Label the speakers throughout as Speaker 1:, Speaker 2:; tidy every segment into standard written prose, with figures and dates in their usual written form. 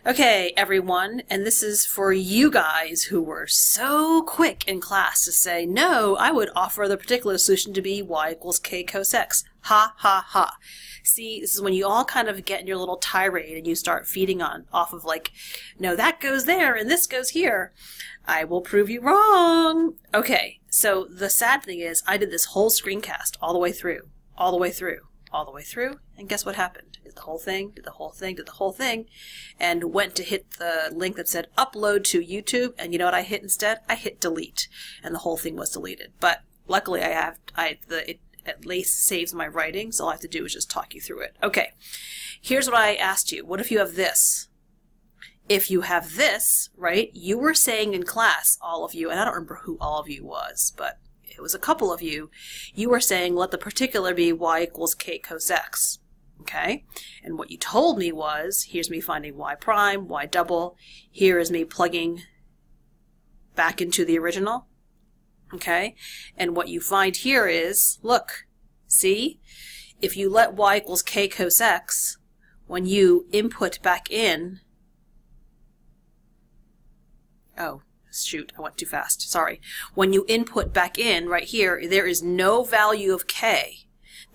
Speaker 1: Okay, everyone, and this is for you guys who were so quick in class to say, no, I would offer the particular solution to be y equals k cos x. Ha, ha, ha. See, this is when you all kind of get in your little tirade and you start feeding off of like, no, that goes there and this goes here. I will prove you wrong. Okay, so the sad thing is I did this whole screencast all the way through, and guess what happened? Did the whole thing, and went to hit the link that said upload to YouTube, and you know what I hit instead? I hit delete, and the whole thing was deleted. But luckily it at least saves my writing, so all I have to do is just talk you through it. Okay, here's what I asked you. What if you have this? If you have this, right, you were saying in class, all of you, and I don't remember who all of you was, but it was a couple of you, you were saying let the particular be y equals k cos x. Okay? And what you told me was, here's me finding y prime, y double, here is me plugging back into the original. Okay? And what you find here is, look, see? If you let y equals k cos x, when you input back in, oh, shoot, I went too fast. Sorry. When you input back in, right here, there is no value of k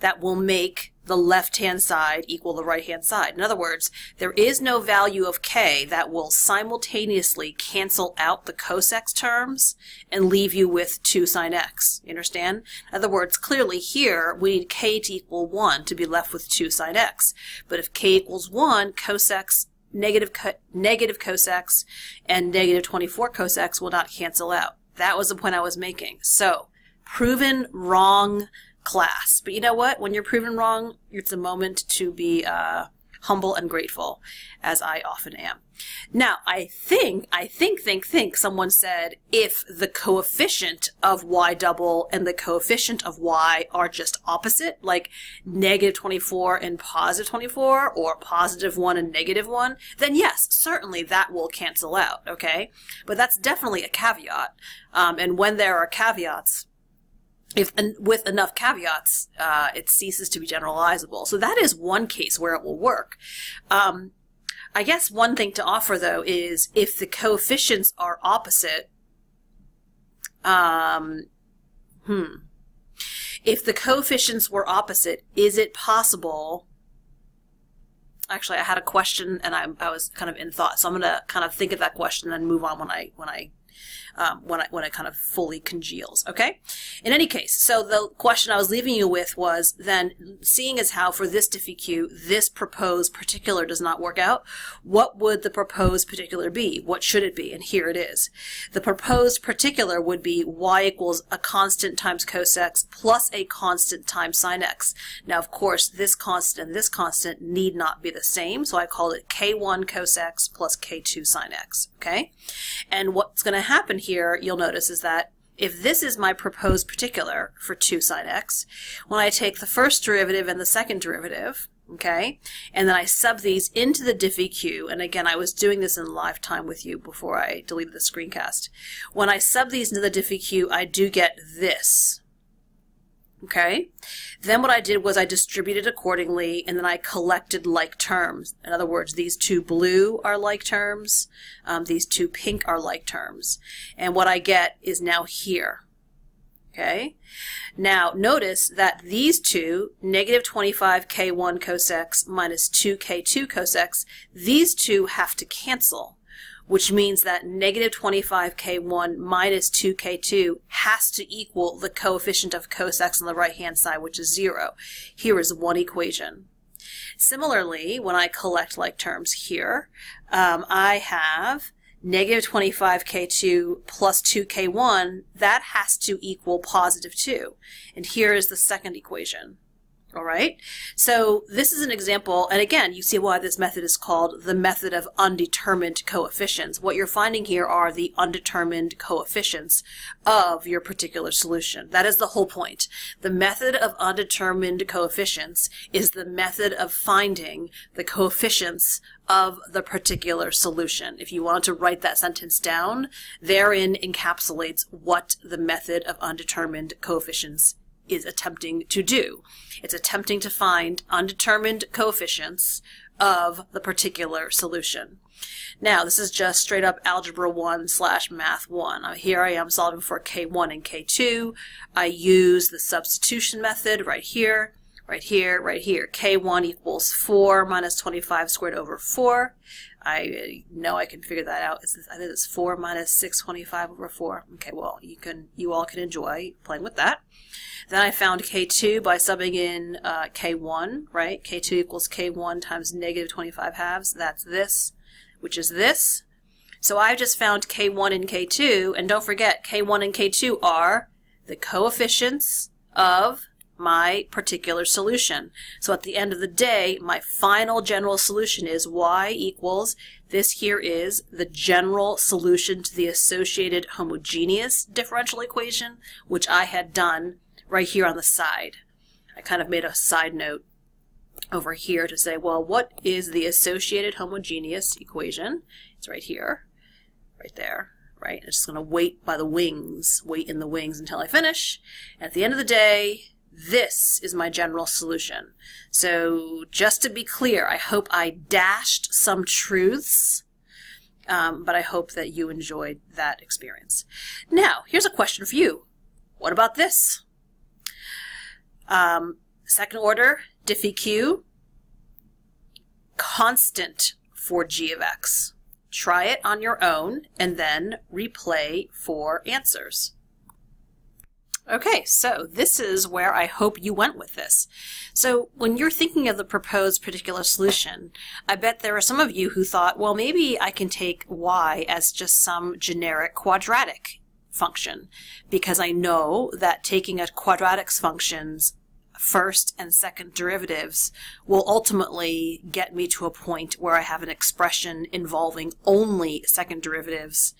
Speaker 1: that will make the left-hand side equal the right-hand side. In other words, there is no value of k that will simultaneously cancel out the cos x terms and leave you with 2 sin x. You understand? In other words, clearly here, we need k to equal 1 to be left with 2 sin x. But if k equals 1, cos x negative cos x and negative 24 cos x will not cancel out. That was the point I was making. So, proven wrong class. But you know what? When you're proven wrong, it's a moment to be humble and grateful, as I often am. Now, I think someone said if the coefficient of y double and the coefficient of y are just opposite, like negative 24 and positive 24, or positive 1 and negative 1, then yes, certainly that will cancel out, okay? But that's definitely a caveat. And when there are caveats, with enough caveats, it ceases to be generalizable. So that is one case where it will work. I guess one thing to offer, though, is if the coefficients are opposite, if the coefficients were opposite, is it possible? Actually, I had a question and I was kind of in thought, so I'm going to kind of think of that question and move on when it kind of fully congeals, okay? In any case, so the question I was leaving you with was then, seeing as how for this diffie-q, this proposed particular does not work out, what would the proposed particular be? What should it be? And here it is. The proposed particular would be y equals a constant times cos x plus a constant times sin x. Now, of course, this constant and this constant need not be the same, so I call it k1 cos x plus k2 sin x, okay? And what's going to happen here, you'll notice, is that if this is my proposed particular for 2 sin x, when I take the first derivative and the second derivative, okay, and then I sub these into the diffie-q, and again, I was doing this in live time with you before I deleted the screencast. When I sub these into the diffie-q, I do get this. Okay? Then what I did was I distributed accordingly, and then I collected like terms. In other words, these two blue are like terms, these two pink are like terms. And what I get is now here. Okay? Now, notice that these two, negative 25 k1 cos x minus 2 k2 cos x, these two have to cancel, which means that negative 25k1 minus 2k2 has to equal the coefficient of cos x on the right-hand side, which is 0. Here is one equation. Similarly, when I collect like terms here, I have negative 25k2 plus 2k1, that has to equal positive 2. And here is the second equation. All right, so this is an example, and again, you see why this method is called the method of undetermined coefficients. What you're finding here are the undetermined coefficients of your particular solution. That is the whole point. The method of undetermined coefficients is the method of finding the coefficients of the particular solution. If you wanted to write that sentence down, therein encapsulates what the method of undetermined coefficients is attempting to do. It's attempting to find undetermined coefficients of the particular solution. Now, this is just straight up Algebra 1 / Math 1. Here I am solving for K1 and K2. I use the substitution method right here, right here, right here. K1 equals 4 minus 25 squared over 4. I know I can figure that out. I think it's 4 minus 625 over 4. Okay, well, you all can enjoy playing with that. Then I found K2 by subbing in K1, right? K2 equals K1 times negative 25 halves. That's this, which is this. So I've just found K1 and K2, and don't forget, K1 and K2 are the coefficients of my particular solution. So at the end of the day, my final general solution is y equals, this here is the general solution to the associated homogeneous differential equation, which I had done right here on the side. I kind of made a side note over here to say, well, what is the associated homogeneous equation? It's right here, right there, right? I'm just going to wait in the wings until I finish. At the end of the day, this is my general solution. So just to be clear, I hope I dashed some truths, but I hope that you enjoyed that experience. Now, here's a question for you. What about this? Second order, diffie-q, constant for g of x. Try it on your own and then replay for answers. Okay, so this is where I hope you went with this. So when you're thinking of the proposed particular solution, I bet there are some of you who thought, well, maybe I can take y as just some generic quadratic function, because I know that taking a quadratic function's first and second derivatives will ultimately get me to a point where I have an expression involving only second derivatives,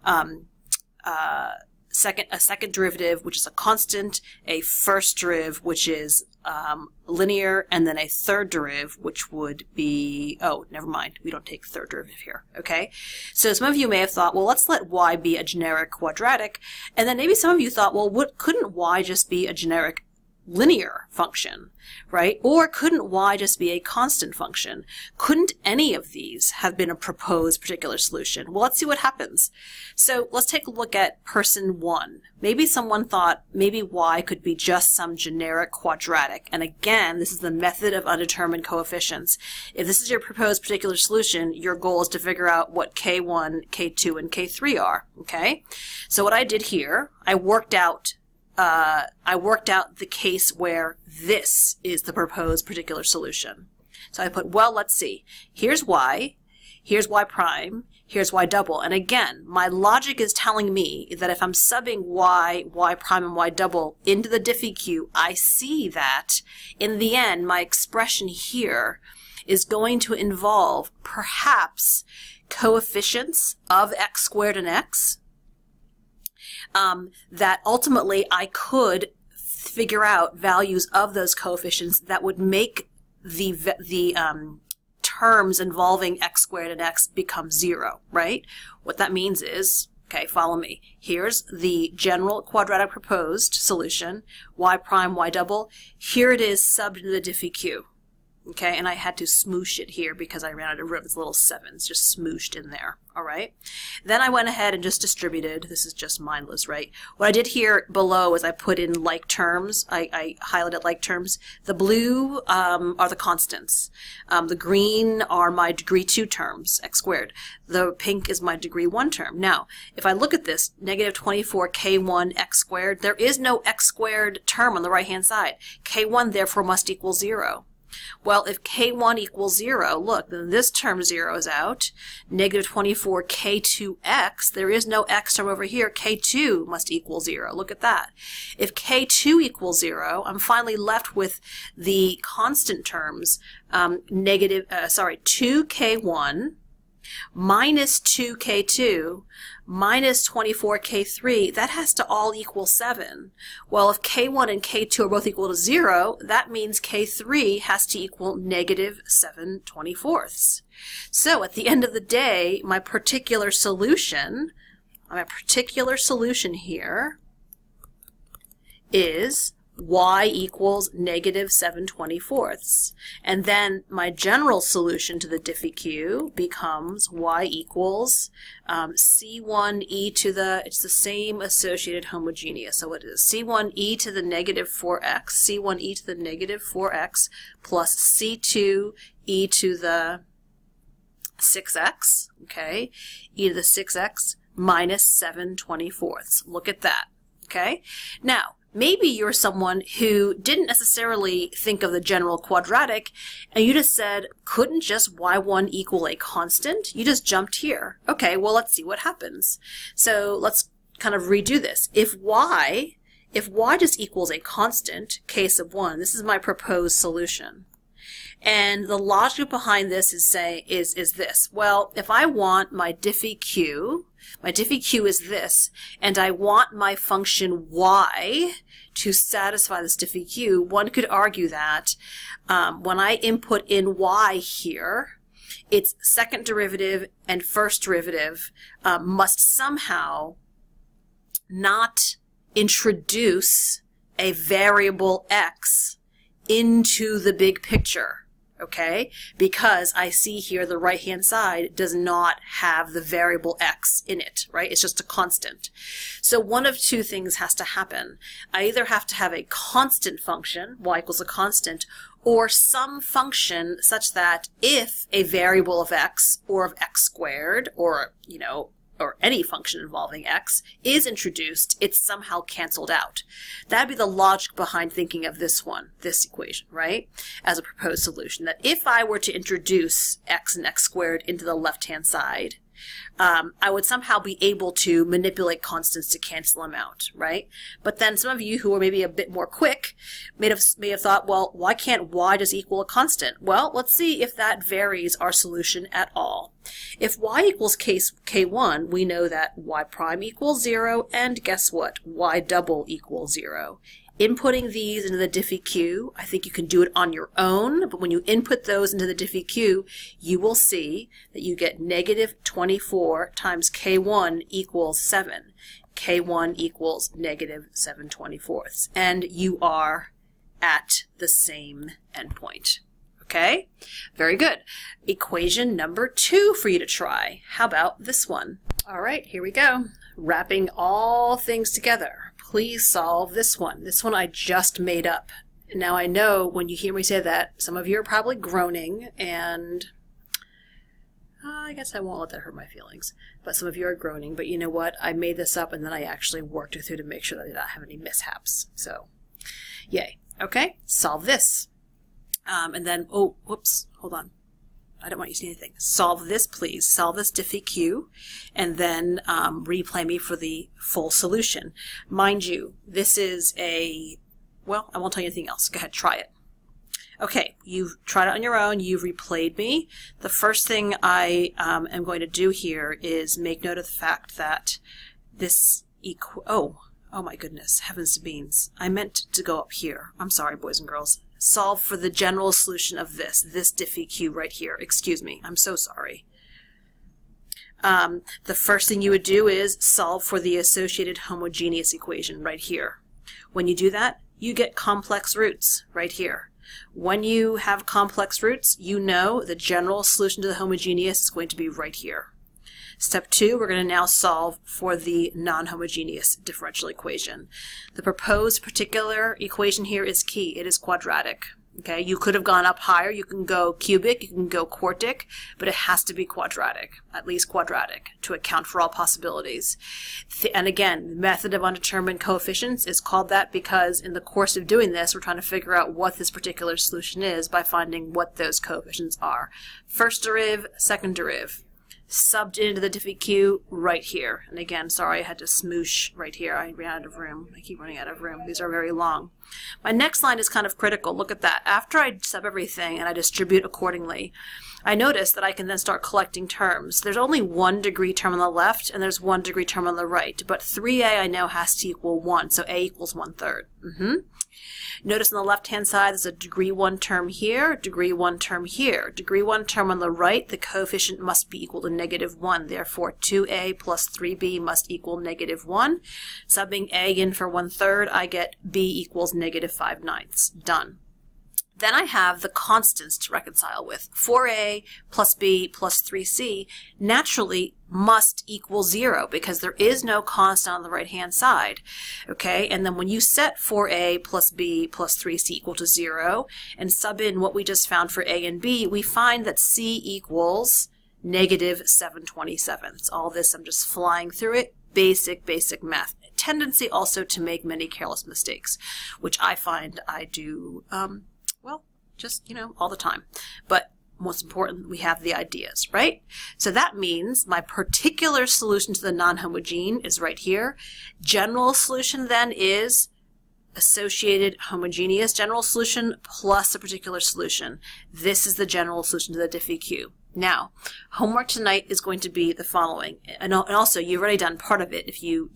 Speaker 1: a second derivative, which is a constant, a first deriv, which is linear, and then a third deriv, which would be, oh, never mind, we don't take third derivative here, okay? So some of you may have thought, well, let's let y be a generic quadratic, and then maybe some of you thought, well, couldn't y just be a generic linear function, right? Or couldn't y just be a constant function? Couldn't any of these have been a proposed particular solution? Well, let's see what happens. So let's take a look at person 1. Maybe someone thought maybe y could be just some generic quadratic. And again, this is the method of undetermined coefficients. If this is your proposed particular solution, your goal is to figure out what K1, K2, and K3 are, okay? So what I did here, I worked out the case where this is the proposed particular solution. So I put, well, let's see. Here's y prime, here's y double. And again, my logic is telling me that if I'm subbing y prime, and y double into the diffie-q, I see that in the end, my expression here is going to involve perhaps coefficients of x squared and x, that ultimately I could figure out values of those coefficients that would make the terms involving x squared and x become 0, right? What that means is, okay, follow me. Here's the general quadratic proposed solution, y prime, y double. Here it is subbed into the diffie-q. Okay, and I had to smoosh it here because I ran out of room. It's little 7s just smooshed in there, all right? Then I went ahead and just distributed. This is just mindless, right? What I did here below is I put in like terms. I highlighted like terms. The blue are the constants. The green are my degree 2 terms, x squared. The pink is my degree 1 term. Now, if I look at this, negative 24k1 x squared, there is no x squared term on the right-hand side. K1, therefore, must equal 0. Well, if k1 equals 0, look, then this term zeroes out. Negative 24 k2x, there is no x term over here. K2 must equal 0. Look at that. If k2 equals 0, I'm finally left with the constant terms, 2k1 minus 2k2 minus 24k3, that has to all equal 7. Well, if k1 and k2 are both equal to 0, that means k3 has to equal negative 7/24. So at the end of the day, my particular solution here is y equals negative 7/24. And then my general solution to the Diffie-Q becomes y equals C1e to the, it's the same associated homogeneous. So it is C1e to the negative 4x, C1e to the negative 4x plus C2e to the 6x, okay, e to the 6x minus 7/24. Look at that, okay? Now, maybe you're someone who didn't necessarily think of the general quadratic, and you just said, couldn't just y1 equal a constant? You just jumped here. Okay, well, let's see what happens. So let's kind of redo this. If y just equals a constant, k sub 1, this is my proposed solution. And the logic behind this is is this. Well, if I want my Diffie-Q is this, and I want my function y to satisfy this Diffie-Q, one could argue that when I input in y here, its second derivative and first derivative must somehow not introduce a variable x into the big picture. Okay, because I see here the right-hand side does not have the variable x in it, right? It's just a constant. So one of two things has to happen. I either have to have a constant function, y equals a constant, or some function such that if a variable of x or of x squared or, you know, or any function involving x is introduced, it's somehow canceled out. That'd be the logic behind thinking of this one, this equation, right? As a proposed solution, that if I were to introduce x and x squared into the left-hand side, I would somehow be able to manipulate constants to cancel them out, right? But then some of you who are maybe a bit more quick may have thought, well, why can't y just equal a constant? Well, let's see if that varies our solution at all. If y equals k1, we know that y prime equals 0, and guess what? Y double equals 0. Inputting these into the Diffie-Q, I think you can do it on your own, but when you input those into the Diffie-Q, you will see that you get negative 24 times k1 equals 7. k1 equals negative 7/24. And you are at the same endpoint. Okay? Very good. Equation number 2 for you to try. How about this one? All right, here we go. Wrapping all things together. Please solve this one. This one I just made up. Now I know when you hear me say that, some of you are probably groaning, and I guess I won't let that hurt my feelings. But some of you are groaning, but you know what? I made this up and then I actually worked it through to make sure that I did not have any mishaps. So, yay. Okay, solve this. And then, oh, whoops, hold on. I don't want you to see anything. Solve this, please. Solve this Diffie-Q, and then replay me for the full solution. Mind you, this is a, well, I won't tell you anything else. Go ahead, try it. Okay, you've tried it on your own. You've replayed me. The first thing I am going to do here is make note of the fact that this oh my goodness, heavens to beans. I meant to go up here. I'm sorry, boys and girls. Solve for the general solution of this Diffie-Q right here. Excuse me. I'm so sorry. The first thing you would do is solve for the associated homogeneous equation right here. When you do that, you get complex roots right here. When you have complex roots, you know the general solution to the homogeneous is going to be right here. Step 2, we're going to now solve for the non-homogeneous differential equation. The proposed particular equation here is key. It is quadratic. Okay, you could have gone up higher. You can go cubic, you can go quartic, but it has to be quadratic, at least quadratic, to account for all possibilities. And again, the method of undetermined coefficients is called that because in the course of doing this, we're trying to figure out what this particular solution is by finding what those coefficients are. First deriv, second deriv. Subbed into the Diffie-Q right here. And again, sorry, I had to smoosh right here. I ran out of room. I keep running out of room. These are very long. My next line is kind of critical. Look at that. After I sub everything and I distribute accordingly, I notice that I can then start collecting terms. There's only 1 degree term on the left and there's 1 degree term on the right, but 3a I know has to equal 1, so a equals 1/3. Notice on the left-hand side, there's a degree 1 term here, degree 1 term here. Degree 1 term on the right, the coefficient must be equal to -1. Therefore, 2a plus 3b must equal -1. Subbing a in for 1/3, I get b equals -5/9. Done. Then I have the constants to reconcile with. 4a plus b plus 3c naturally must equal 0 because there is no constant on the right-hand side. Okay, and then when you set 4a plus b plus 3c equal to 0 and sub in what we just found for a and b, we find that c equals -7/27. All this, I'm just flying through it. Basic math. Tendency also to make many careless mistakes, which I find I do, well, just, all the time. But most important, we have the ideas, right? So that means my particular solution to the non-homogene is right here. General solution then is associated homogeneous general solution plus a particular solution. This is the general solution to the Diffie-Q. Now, homework tonight is going to be the following, and also you've already done part of it if you,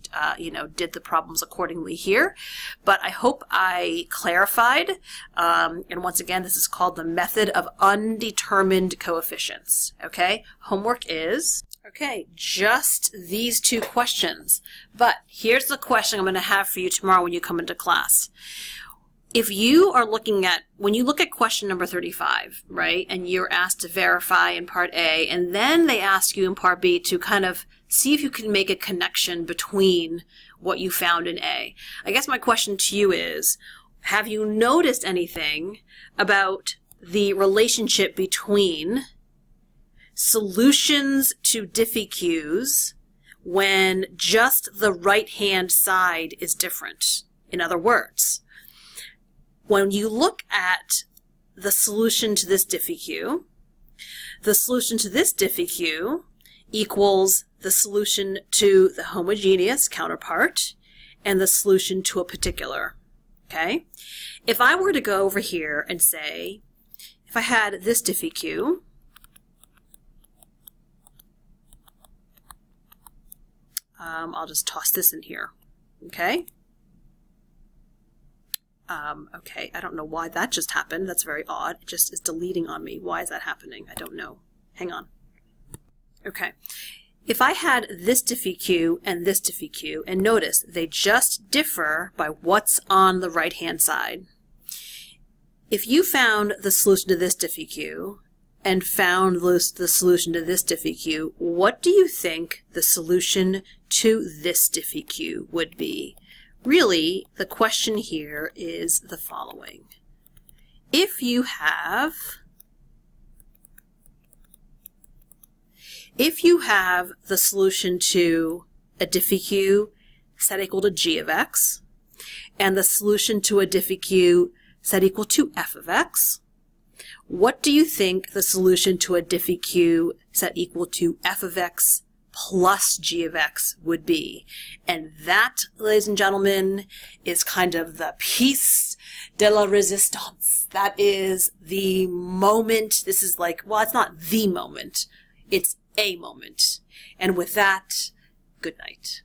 Speaker 1: did the problems accordingly here, but I hope I clarified, and once again, this is called the method of undetermined coefficients, okay? Homework is, okay, just these 2 questions, but here's the question I'm going to have for you tomorrow when you come into class. If you are looking at, when you look at question number 35, right, and you're asked to verify in part A, and then they ask you in part B to kind of see if you can make a connection between what you found in A. I guess my question to you is, have you noticed anything about the relationship between solutions to Diffie-Qs when just the right-hand side is different? In other words, when you look at the solution to this Diffie-Q, the solution to this Diffie-Q equals the solution to the homogeneous counterpart and the solution to a particular, okay? If I were to go over here and say, if I had this Diffie-Q, I'll just toss this in here, okay? Okay, I don't know why that just happened. That's very odd. It just is deleting on me. Why is that happening? I don't know. Hang on. Okay. If I had this Diffie-Q and this Diffie-Q, and notice they just differ by what's on the right-hand side. If you found the solution to this Diffie-Q and found the solution to this Diffie-Q, what do you think the solution to this Diffie-Q would be? Really, the question here is the following. If you have the solution to a Diffie-Q set equal to g of x, and the solution to a Diffie-Q set equal to f of x, what do you think the solution to a Diffie-Q set equal to f of x plus g of x would be? And that, ladies and gentlemen, is kind of the piece de la resistance. That is the moment. This is like, well, it's not the moment. It's a moment. And with that, good night.